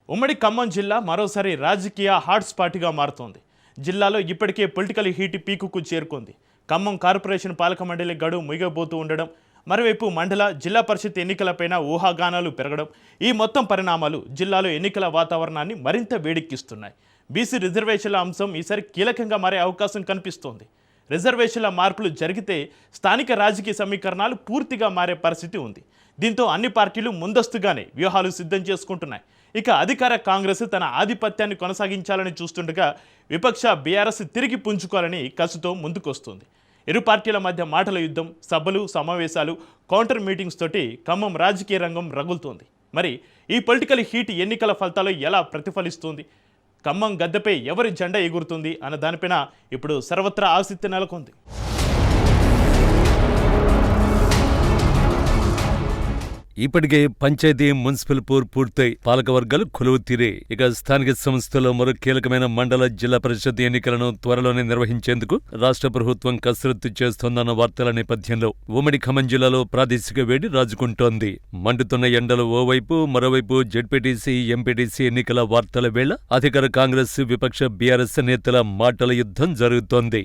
ఉమ్మడి ఖమ్మం జిల్లా మరోసారి రాజకీయ హాట్స్పాట్గా మారుతోంది. జిల్లాలో ఇప్పటికే పొలిటికల్ హీట్ పీకుకు చేరుకుంది. ఖమ్మం కార్పొరేషన్ పాలక మండలి గడువు ముగియబోతూ ఉండడం, మరోవైపు మండల జిల్లా పరిషత్ ఎన్నికలపైన ఊహాగానాలు పెరగడం, ఈ మొత్తం పరిణామాలు జిల్లాలో ఎన్నికల వాతావరణాన్ని మరింత వేడెక్కిస్తున్నాయి. బీసీ రిజర్వేషన్ల అంశం ఈసారి కీలకంగా మారే అవకాశం కనిపిస్తోంది. రిజర్వేషన్ల మార్పులు జరిగితే స్థానిక రాజకీయ సమీకరణాలు పూర్తిగా మారే పరిస్థితి ఉంది. దీంతో అన్ని పార్టీలు ముందస్తుగానే వ్యూహాలు సిద్ధం చేసుకుంటున్నాయి. ఇక అధికార కాంగ్రెస్ తన ఆధిపత్యాన్ని కొనసాగించాలని చూస్తుండగా విపక్ష బీఆర్ఎస్ తిరిగి పుంజుకోవాలని కసితో ముందుకొస్తుంది. ఇరు పార్టీల మధ్య మాటల యుద్ధం, సభలు, సమావేశాలు, కౌంటర్ మీటింగ్స్ తోటి ఖమ్మం రాజకీయ రంగం రగులుతోంది. మరి ఈ పొలిటికల్ హీట్ ఎన్నికల ఫలితాలు ఎలా ప్రతిఫలిస్తుంది? ఖమ్మం గద్దెపై ఎవరి జెండా ఎగురుతుంది అన్న దానిపైన ఇప్పుడు సర్వత్రా ఆసక్తి నెలకొంది. ఇప్పటికే పంచాయతీ మున్సిపల్ పూర్తయి పాలకవర్గాలు కొలువు తీరే. ఇక స్థానిక సంస్థల్లో మరో కీలకమైన మండల జిల్లా పరిషత్ ఎన్నికలను త్వరలోనే నిర్వహించేందుకు రాష్ట్ర ప్రభుత్వం కసరత్తు చేస్తోందన్న వార్తల నేపథ్యంలో ఉమ్మడి ఖమ్మం జిల్లాలో ప్రాదేశిక వేడి రాజుకుంటోంది. మండుతున్న ఎండలు ఓవైపు, మరోవైపు జెడ్పీటీసీ, ఎంపీటీసీ ఎన్నికల వార్తల వేళ అధికార కాంగ్రెస్, విపక్ష బీఆర్ఎస్ నేతల మాటల యుద్ధం జరుగుతోంది.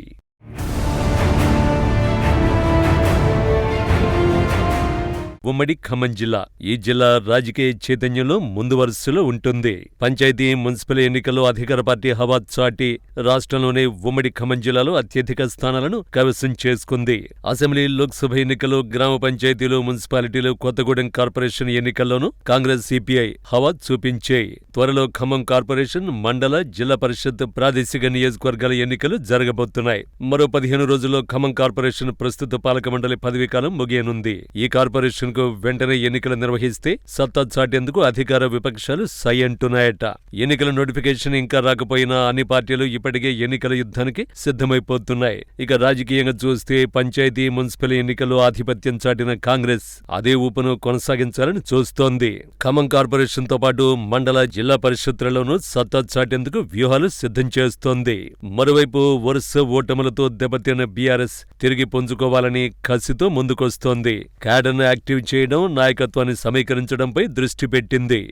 ఉమ్మడి ఖమ్మం జిల్లా ఈ జిల్లా రాజకీయ చైతన్యంలో ముందు వరుసలో ఉంటుంది. పంచాయతీ, మున్సిపల్ ఎన్నికల్లో అధికార పార్టీ హవా చాటి రాష్ట్రంలోనే ఉమ్మడి ఖమ్మం జిల్లాలో అత్యధిక స్థానాలను కైవసం చేసుకుంది. అసెంబ్లీ, లోక్సభ ఎన్నికలు, గ్రామ పంచాయతీలు, మున్సిపాలిటీలు, కొత్తగూడెం కార్పొరేషన్ ఎన్నికల్లోనూ కాంగ్రెస్, సిపిఐ హవా చూపించాయి. త్వరలో ఖమ్మం కార్పొరేషన్, మండల, జిల్లా పరిషత్, ప్రాదేశిక నియోజకవర్గాల ఎన్నికలు జరగబోతున్నాయి. మరో 15 రోజుల్లో ఖమ్మం కార్పొరేషన్ ప్రస్తుత పాలక మండలి పదవీకాలం ముగియనుంది. ఈ కార్పొరేషన్ వెంటనే ఎన్నికలు నిర్వహిస్తే సత్తా చాటేందుకు అధికార విపక్షాలు సై అంటున్నాయట. ఎన్నికల నోటిఫికేషన్ ఇంకా రాకపోయినా అన్ని పార్టీలు ఇప్పటికే ఎన్నికల యుద్ధానికి సిద్ధమైపోతున్నాయి. ఇక రాజకీయంగా చూస్తే పంచాయతీ, మున్సిపల్ ఎన్నికల్లో ఆధిపత్యం చాటిన కాంగ్రెస్ అదే ఊపును కొనసాగించాలని చూస్తోంది. ఖమ్మం కార్పొరేషన్ తో పాటు మండల, జిల్లా పరిషత్లలోనూ సత్తా చాటేందుకు వ్యూహాలు సిద్ధం చేస్తోంది. మరోవైపు వరుస ఓటములతో దెబ్బతిన్న బీఆర్ఎస్ తిరిగి పుంజుకోవాలని కసితో ముందుకొస్తోంది. క్యాడర్ను యాక్టివ్ చేయడం, నాయకత్వాన్ని సమీకరించడంపై దృష్టి పెట్టింది.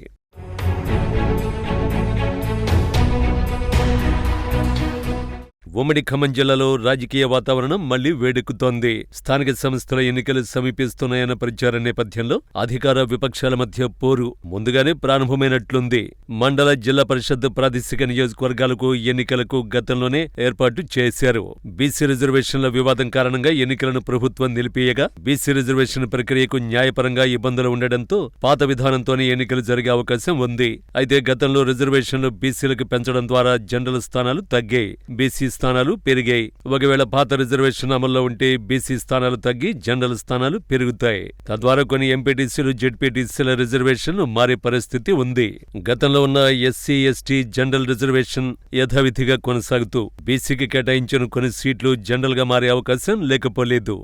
ఉమ్మడి ఖమ్మం జిల్లాలో రాజకీయ వాతావరణం మళ్లీ వేడెక్కుతోంది. స్థానిక సంస్థల ఎన్నికలు సమీపిస్తున్నాయన్న ప్రచారం నేపథ్యంలో అధికార విపక్షాల మధ్య పోరు ముందుగానే ప్రారంభమైనట్లుంది. మండల, జిల్లా పరిషత్, ప్రాదేశిక నియోజకవర్గాలకు ఎన్నికలకు గతంలోనే ఏర్పాటు చేశారు. బీసీ రిజర్వేషన్ల వివాదం కారణంగా ఎన్నికలను ప్రభుత్వం నిలిపియగా బీసీ రిజర్వేషన్ ప్రక్రియకు న్యాయపరంగా ఇబ్బందులు ఉండడంతో పాత విధానంతోనే ఎన్నికలు జరిగే అవకాశం ఉంది. అయితే గతంలో రిజర్వేషన్లు బీసీలకు పెంచడం ద్వారా జనరల్ స్థానాలు తగ్గాయి, బీసీ స్థానాలు పెరిగాయి. ఒకవేళ పాత రిజర్వేషన్ అమల్లో ఉంటే బీసీ స్థానాలు తగ్గి జనరల్ స్థానాలు పెరుగుతాయి. తద్వారా కొన్ని ఎంపీటీసీలు, జెడ్పీటీసీల రిజర్వేషన్లు మారే పరిస్థితి ఉంది. గతంలో ఉన్న ఎస్సీ, ఎస్టీ జనరల్ రిజర్వేషన్ యథావిధిగా కొనసాగుతూ బీసీకి కేటాయించిన కొన్ని సీట్లు జనరల్ గా మారే అవకాశం లేకపోలేదు.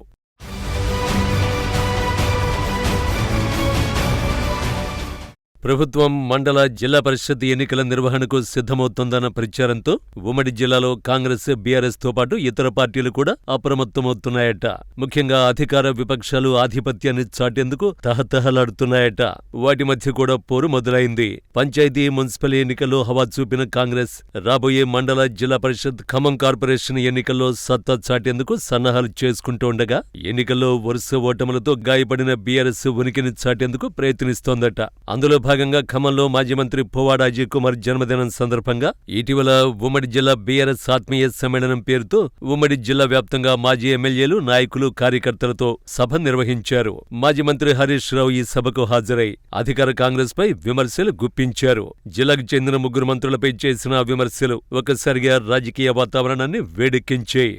ప్రభుత్వం మండల, జిల్లా పరిషత్ ఎన్నికల నిర్వహణకు సిద్ధమవుతోందన్న ప్రచారంతో ఉమ్మడి జిల్లాలో కాంగ్రెస్, బీఆర్ఎస్ తో పాటు ఇతర పార్టీలు కూడా అప్రమత్తమవుతున్నాయట. ముఖ్యంగా అధికార విపక్షాలు ఆధిపత్యాన్ని చాటేందుకు తహతహలాడుతున్నాయట. వాటి మధ్య కూడా పోరు మొదలైంది. పంచాయతీ, మున్సిపల్ ఎన్నికల్లో హవా చూపిన కాంగ్రెస్ రాబోయే మండల, జిల్లా పరిషత్, ఖమ్మం కార్పొరేషన్ ఎన్నికల్లో సత్తా చాటేందుకు సన్నాహాలు చేసుకుంటోండగా ఎన్నికల్లో వరుస ఓటములతో గాయపడిన బీఆర్ఎస్ ఉనికిని చాటేందుకు ప్రయత్నిస్తోందట. అందులో భాగంగా ఖమ్మంలో మాజీ మంత్రి పువ్వాడ అజయ్ కుమార్ జన్మదినం సందర్భంగా ఇటీవల ఉమ్మడి జిల్లా బీఆర్ఎస్ ఆత్మీయ సమ్మేళనం పేరుతో ఉమ్మడి జిల్లా వ్యాప్తంగా మాజీ ఎమ్మెల్యేలు, నాయకులు, కార్యకర్తలతో సభ నిర్వహించారు. మాజీ మంత్రి హరీష్ రావు ఈ సభకు హాజరై అధికార కాంగ్రెస్ పై విమర్శలు గుప్పించారు. జిల్లాకు చెందిన 3 మంత్రులపై చేసిన విమర్శలు ఒక్కసారిగా రాజకీయ వాతావరణాన్ని వేడెక్కించాయి.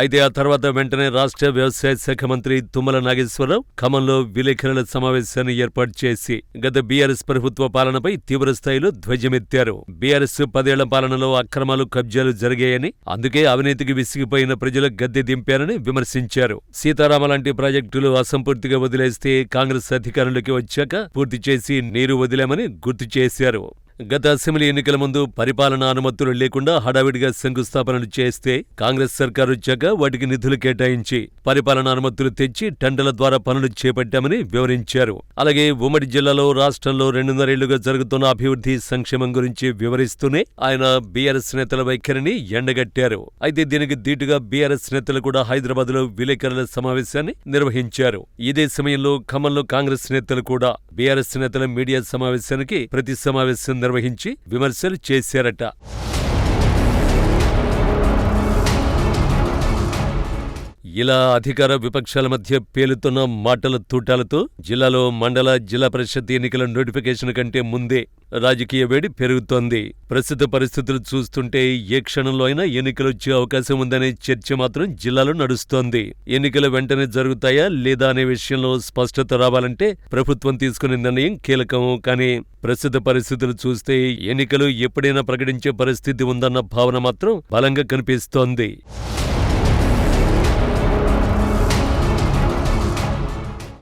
అయితే ఆ తర్వాత వెంటనే రాష్ట్ర వ్యవసాయ శాఖ మంత్రి తుమ్మల నాగేశ్వరరావు ఖమ్మంలో విలేకరుల సమావేశాన్ని ఏర్పాటు చేసి గత బీఆర్ఎస్ ప్రభుత్వ పాలనపై తీవ్రస్థాయిలో ధ్వజమెత్తారు. బీఆర్ఎస్ 10 ఏళ్ల పాలనలో అక్రమాలు, కబ్జాలు జరిగాయని, అందుకే అవినీతికి విసిగిపోయిన ప్రజలు గద్దె దింపారని విమర్శించారు. సీతారామ లాంటి ప్రాజెక్టులు అసంపూర్తిగా వదిలేస్తే కాంగ్రెస్ అధికారంలోకి వచ్చాక పూర్తి చేసి నీరు వదిలామని గుర్తు చేశారు. గత అసెంబ్లీ ఎన్నికల ముందు పరిపాలనా అనుమతులు లేకుండా హడావిడిగా శంకుస్థాపనలు చేస్తే కాంగ్రెస్ సర్కారు వచ్చాక వాటికి నిధులు కేటాయించి పరిపాలనా అనుమతులు తెచ్చి టెండర్ల ద్వారా పనులు చేపట్టామని వివరించారు. అలాగే ఉమ్మడి జిల్లాలో రాష్ట్రంలో 2.5 ఏళ్లుగా జరుగుతున్న అభివృద్ధి సంక్షేమం గురించి వివరిస్తూనే ఆయన బీఆర్ఎస్ నేతల వైఖరిని ఎండగట్టారు. అయితే దీనికి దీటుగా బీఆర్ఎస్ నేతలు కూడా హైదరాబాద్లో విలేకరుల సమావేశాన్ని నిర్వహించారు. ఇదే సమయంలో ఖమ్మంలో కాంగ్రెస్ నేతలు కూడా బీఆర్ఎస్ నేతల మీడియా సమావేశానికి ప్రతి సమావేశం నిర్వహించి విమర్శలు చేశారట. ఇలా అధికార విపక్షాల మధ్య పేలుతున్న మాటల తూటాలతో జిల్లాలో మండల జిల్లా పరిషత్ ఎన్నికల నోటిఫికేషన్ కంటే ముందే రాజకీయ వేడి పెరుగుతోంది. ప్రస్తుత పరిస్థితులు చూస్తుంటే ఏ క్షణంలో అయినా ఎన్నికలొచ్చే అవకాశం ఉందనే చర్చ మాత్రం జిల్లాలో నడుస్తోంది. ఎన్నికలు వెంటనే జరుగుతాయా లేదా అనే విషయంలో స్పష్టత రావాలంటే ప్రభుత్వం తీసుకునే నిర్ణయం కీలకం. కానీ ప్రస్తుత పరిస్థితులు చూస్తే ఎన్నికలు ఎప్పుడైనా ప్రకటించే పరిస్థితి ఉందన్న భావన మాత్రం బలంగా కనిపిస్తోంది.